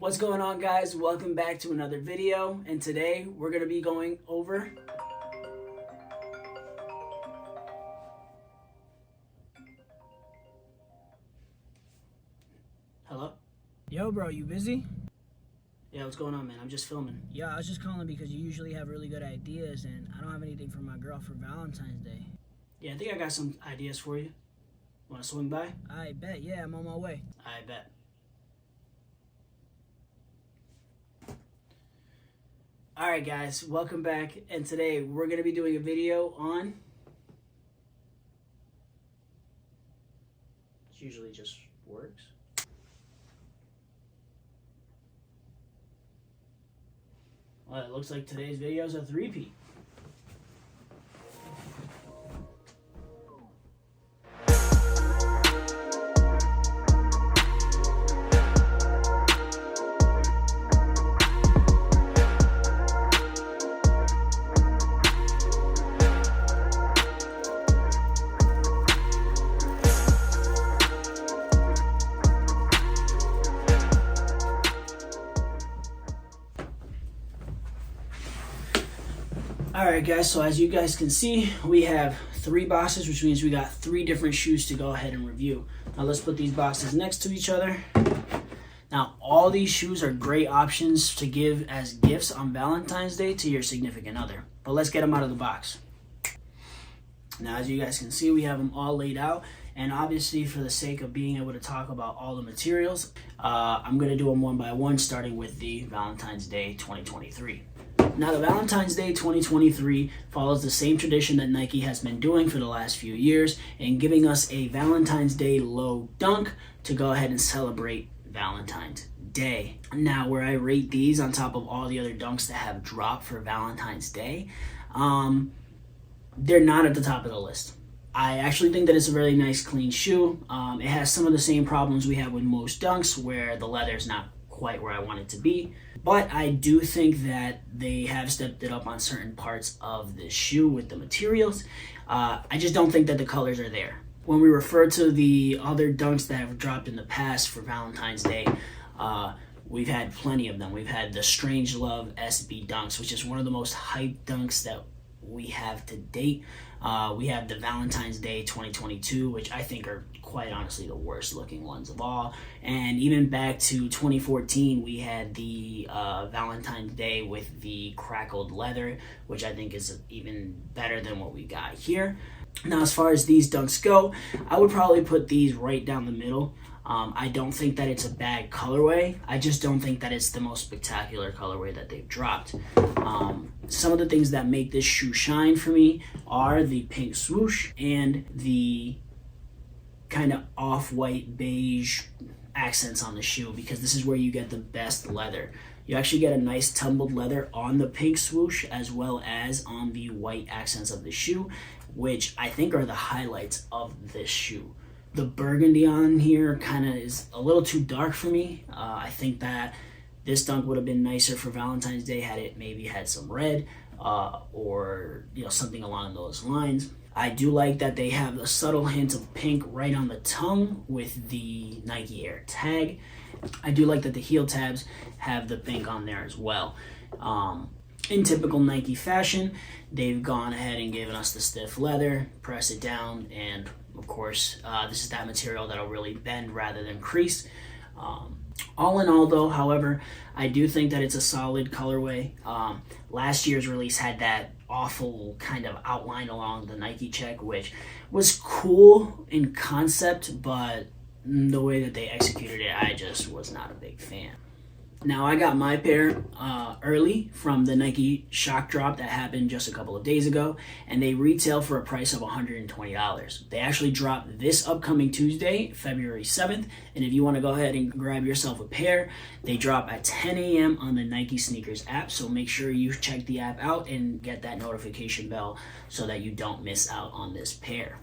What's going on, guys? Welcome back to another video, and today we're going to be going over hello? Yo, bro, you busy? Yeah, what's going on, man? I'm just filming. Yeah, I was just calling because you usually have really good ideas, and I don't have anything for my girl for Valentine's Day. Yeah, I think I got some ideas for you. Want to swing by? I bet, yeah, I'm on my way. I bet. Alright, guys, welcome back, and today we're going to be doing a video on... It usually just works. Well, it looks like today's video is a three-peat. Alright, guys, so as you guys can see, we have three boxes, which means we got three different shoes to go ahead and review. Now let's put these boxes next to each other. Now all these shoes are great options to give as gifts on Valentine's Day to your significant other. But let's get them out of the box. Now as you guys can see, we have them all laid out. And obviously, for the sake of being able to talk about all the materials, I'm going to do them one by one, starting with the Valentine's Day 2023. Now, the Valentine's Day 2023 follows the same tradition that Nike has been doing for the last few years and giving us a Valentine's Day low dunk to go ahead and celebrate Valentine's Day. Now, where I rate these on top of all the other dunks that have dropped for Valentine's Day, they're not at the top of the list. I actually think that it's a really nice, clean shoe. It has some of the same problems we have with most dunks, where the leather is not quite where I want it to be. But I do think that they have stepped it up on certain parts of the shoe with the materials. I just don't think that the colors are there. When we refer to the other dunks that have dropped in the past for Valentine's Day, we've had plenty of them. We've had the Strangelove SB dunks, which is one of the most hyped dunks that we have to date. We have the Valentine's Day 2022, which I think are quite honestly the worst looking ones of all. And even back to 2014, we had the Valentine's Day with the crackled leather, which I think is even better than what we got here. Now, as far as these dunks go, I would probably put these right down the middle. I don't think that it's a bad colorway. I just don't think that it's the most spectacular colorway that they've dropped. Some of the things that make this shoe shine for me are the pink swoosh and the kind of off-white beige accents on the shoe, because this is where you get the best leather. You actually get a nice tumbled leather on the pink swoosh as well as on the white accents of the shoe, which I think are the highlights of this shoe. The burgundy on here kind of is a little too dark for me. I think that this dunk would have been nicer for Valentine's Day had it maybe had some red or something along those lines. I do like that they have a subtle hint of pink right on the tongue with the Nike Air tag. I do like that the heel tabs have the pink on there as well. In typical Nike fashion, they've gone ahead and given us the stiff leather, press it down, and of course, this is that material that'll really bend rather than crease. All in all, though, however, I do think that it's a solid colorway. Last year's release had that awful kind of outline along the Nike check, which was cool in concept, but the way that they executed it, I just was not a big fan. Now, I got my pair early from the Nike shock drop that happened just a couple of days ago, and they retail for a price of $120. They actually drop this upcoming Tuesday, February 7th, and if you want to go ahead and grab yourself a pair, they drop at 10 a.m. on the Nike Sneakers app, so make sure you check the app out and get that notification bell so that you don't miss out on this pair.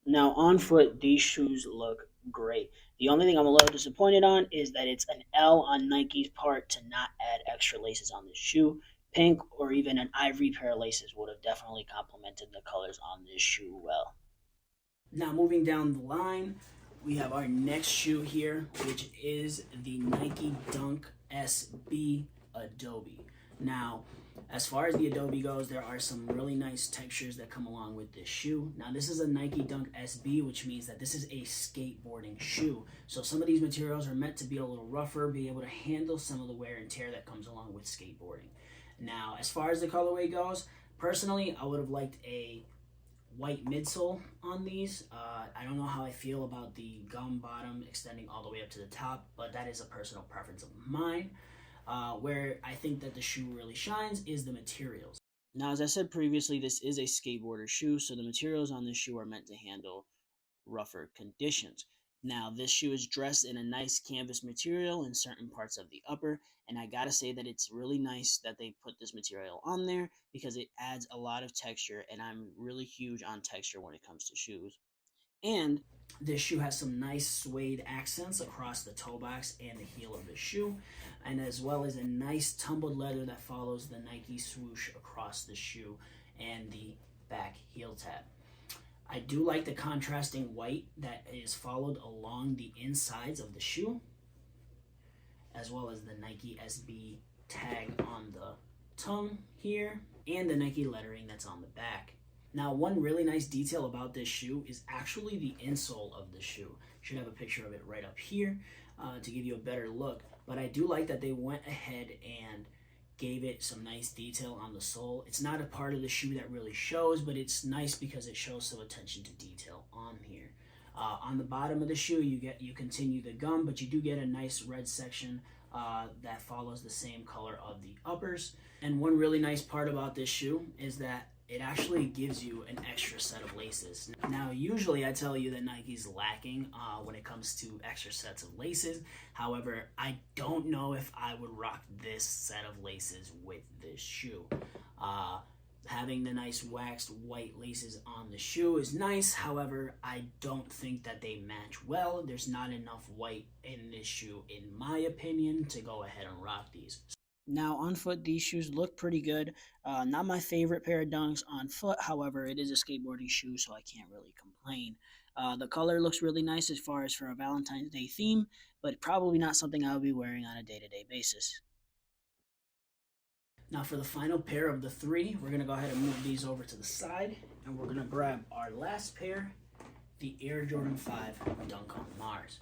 Now, on foot, these shoes look great. The only thing I'm a little disappointed on is that it's an L on Nike's part to not add extra laces on this shoe. Pink or even an ivory pair of laces would have definitely complemented the colors on this shoe well. Now moving down the line, We have our next shoe here, which is the Nike Dunk SB Adobe. Now, as far as the Adobe goes, there are some really nice textures that come along with this shoe. Now, this is a Nike Dunk SB, which means that this is a skateboarding shoe. So some of these materials are meant to be a little rougher, be able to handle some of the wear and tear that comes along with skateboarding. Now, as far as the colorway goes, personally, I would have liked a white midsole on these. I don't know how I feel about the gum bottom extending all the way up to the top, but that is a personal preference of mine. Where I think that the shoe really shines is the materials. Now, as I said previously, this is a skateboarder shoe, so the materials on this shoe are meant to handle rougher conditions. Now, this shoe is dressed in a nice canvas material in certain parts of the upper, and I gotta say that it's really nice that they put this material on there because it adds a lot of texture, and I'm really huge on texture when it comes to shoes. And this shoe has some nice suede accents across the toe box and the heel of the shoe, and as well as a nice tumbled leather that follows the Nike swoosh across the shoe and the back heel tab. I do like the contrasting white that is followed along the insides of the shoe, as well as the Nike SB tag on the tongue here, and the Nike lettering that's on the back. Now, one really nice detail about this shoe is actually the insole of the shoe. Should have a picture of it right up here to give you a better look. But I do like that they went ahead and gave it some nice detail on the sole. It's not a part of the shoe that really shows, but it's nice because it shows some attention to detail on here. On the bottom of the shoe, you continue the gum, but you do get a nice red section that follows the same color of the uppers. And one really nice part about this shoe is that it actually gives you an extra set of laces. Now, usually I tell you that Nike's lacking when it comes to extra sets of laces. However, I don't know if I would rock this set of laces with this shoe. Having the nice waxed white laces on the shoe is nice. However, I don't think that they match well. There's not enough white in this shoe, in my opinion, to go ahead and rock these. Now, on foot, these shoes look pretty good. Not my favorite pair of Dunks on foot. However, it is a skateboarding shoe, so I can't really complain. The color looks really nice as far as for a Valentine's Day theme, but probably not something I would be wearing on a day-to-day basis. Now, for the final pair of the three, we're going to go ahead and move these over to the side, and we're going to grab our last pair, the Air Jordan 5 Dunk on Mars.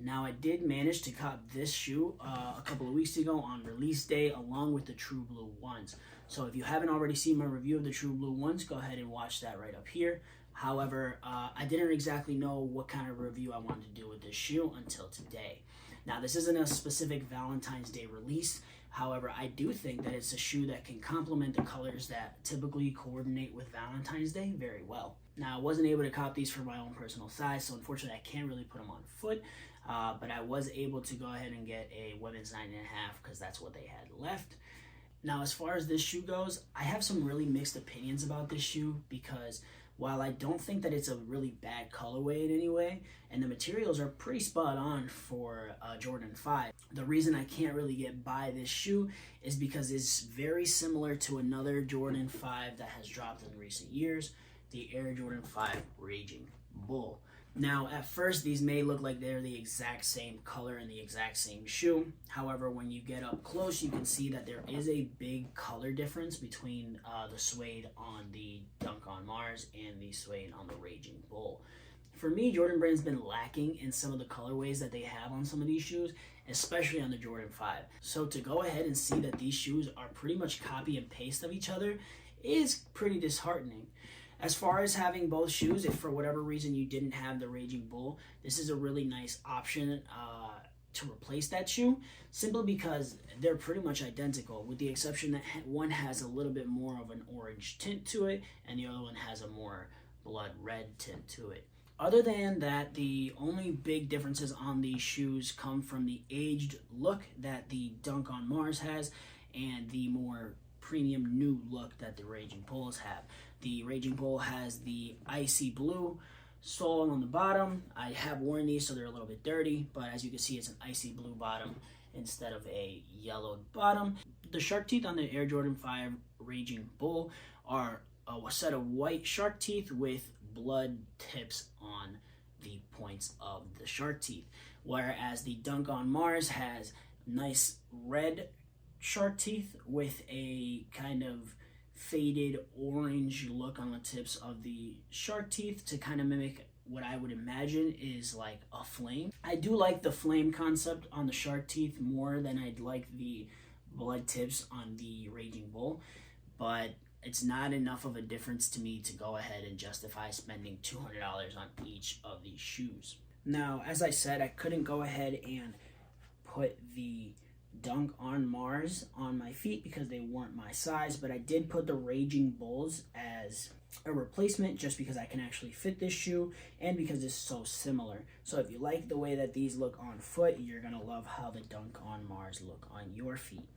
Now, I did manage to cop this shoe a couple of weeks ago on release day along with the True Blue ones. So if you haven't already seen my review of the True Blue ones, go ahead and watch that right up here. However, I didn't exactly know what kind of review I wanted to do with this shoe until today. Now, this isn't a specific Valentine's Day release. However, I do think that it's a shoe that can complement the colors that typically coordinate with Valentine's Day very well. Now, I wasn't able to cop these for my own personal size, so unfortunately I can't really put them on foot. But I was able to go ahead and get a women's 9.5 because that's what they had left. Now, as far as this shoe goes, I have some really mixed opinions about this shoe because while I don't think that it's a really bad colorway in any way, and the materials are pretty spot on for Jordan 5, the reason I can't really get by this shoe is because it's very similar to another Jordan 5 that has dropped in recent years, the Air Jordan 5 Raging Bull. Now, at first, these may look like they're the exact same color and the exact same shoe. However, when you get up close, you can see that there is a big color difference between the suede on the Dunk on Mars and the suede on the Raging Bull. For me, Jordan Brand's been lacking in some of the colorways that they have on some of these shoes, especially on the Jordan 5. So to go ahead and see that these shoes are pretty much copy and paste of each other is pretty disheartening. As far as having both shoes, if for whatever reason you didn't have the Raging Bull, this is a really nice option to replace that shoe, simply because they're pretty much identical, with the exception that one has a little bit more of an orange tint to it, and the other one has a more blood red tint to it. Other than that, the only big differences on these shoes come from the aged look that the Dunk on Mars has, and the more premium new look that the Raging Bulls have. The Raging Bull has the icy blue sole on the bottom. I have worn these, so they're a little bit dirty, but as you can see, it's an icy blue bottom instead of a yellowed bottom. The shark teeth on the Air Jordan 5 Raging Bull are a set of white shark teeth with blood tips on the points of the shark teeth. Whereas the Dunk on Mars has nice red shark teeth with a kind of faded orange look on the tips of the shark teeth to kind of mimic what I would imagine is like a flame. I do like the flame concept on the shark teeth more than I'd like the blood tips on the Raging Bull, but it's not enough of a difference to me to go ahead and justify spending $200 on each of these shoes. Now, as I said, I couldn't go ahead and put the Dunk on Mars on my feet because they weren't my size, but I did put the Raging Bulls as a replacement just because I can actually fit this shoe and because it's so similar. So if you like the way that these look on foot, you're going to love how the Dunk on Mars look on your feet.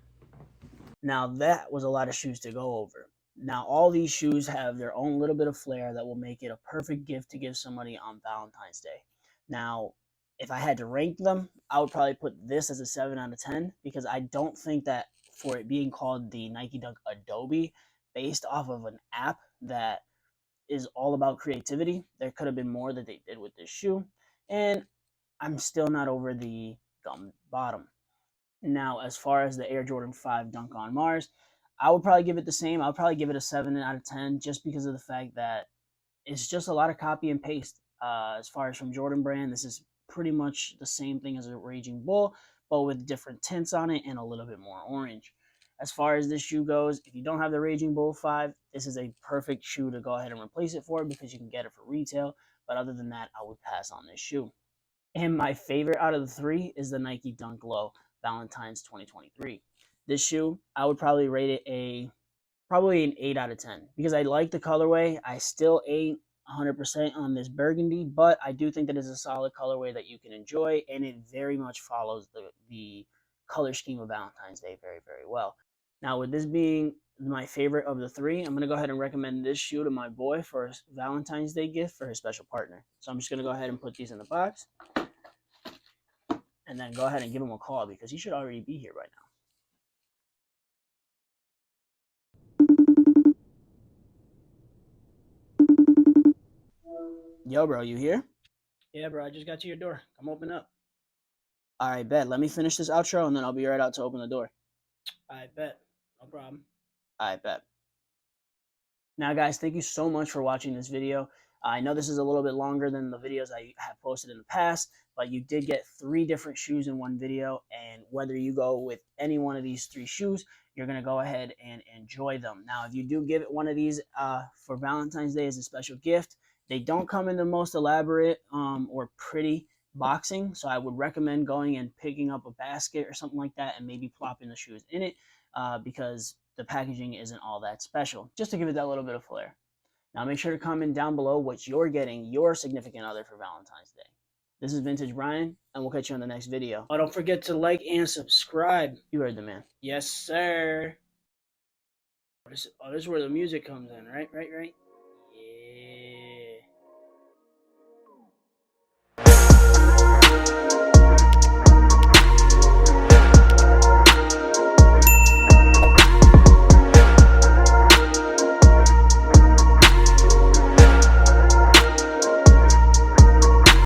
Now that was a lot of shoes to go over. Now all these shoes have their own little bit of flair that will make it a perfect gift to give somebody on Valentine's Day. Now, if I had to rank them, I would probably put this as a 7 out of 10 because I don't think that for it being called the Nike Dunk Adobe, based off of an app that is all about creativity, there could have been more that they did with this shoe. And I'm still not over the gum bottom. Now, as far as the Air Jordan 5 Dunk on Mars, I would probably give it the same. I would probably give it a 7 out of 10 just because of the fact that it's just a lot of copy and paste. As far as from Jordan Brand, this is pretty much the same thing as a Raging Bull, but with different tints on it and a little bit more orange. As far as this shoe goes, if you don't have the Raging Bull 5, this is a perfect shoe to go ahead and replace it for because you can get it for retail. But other than that, I would pass on this shoe. And my favorite out of the three is the Nike Dunk Low Valentines 2023. This shoe, I would probably rate it probably an 8 out of 10 because I like the colorway. I still ain't 100% on this burgundy, but I do think that it's a solid colorway that you can enjoy, and it very much follows the color scheme of Valentine's Day very, very well. Now, with this being my favorite of the three, I'm going to go ahead and recommend this shoe to my boy for a Valentine's Day gift for his special partner. So I'm just going to go ahead and put these in the box and then go ahead and give him a call because he should already be here right now. Yo, bro, you here? Yeah, bro, I just got to your door. Come open up. All right, bet. Let me finish this outro, and then I'll be right out to open the door. I bet. No problem. I bet. Now, guys, thank you so much for watching this video. I know this is a little bit longer than the videos I have posted in the past, but you did get 3 different shoes in one video, and whether you go with any one of these 3 shoes, you're going to go ahead and enjoy them. Now, if you do give it one of these for Valentine's Day as a special gift, they don't come in the most elaborate or pretty boxing, so I would recommend going and picking up a basket or something like that and maybe plopping the shoes in it because the packaging isn't all that special, just to give it that little bit of flair. Now make sure to comment down below what you're getting your significant other for Valentine's Day. This is Vintage Brian, and we'll catch you on the next video. Oh, don't forget to like and subscribe. You heard the man. Yes, sir. This is where the music comes in, right?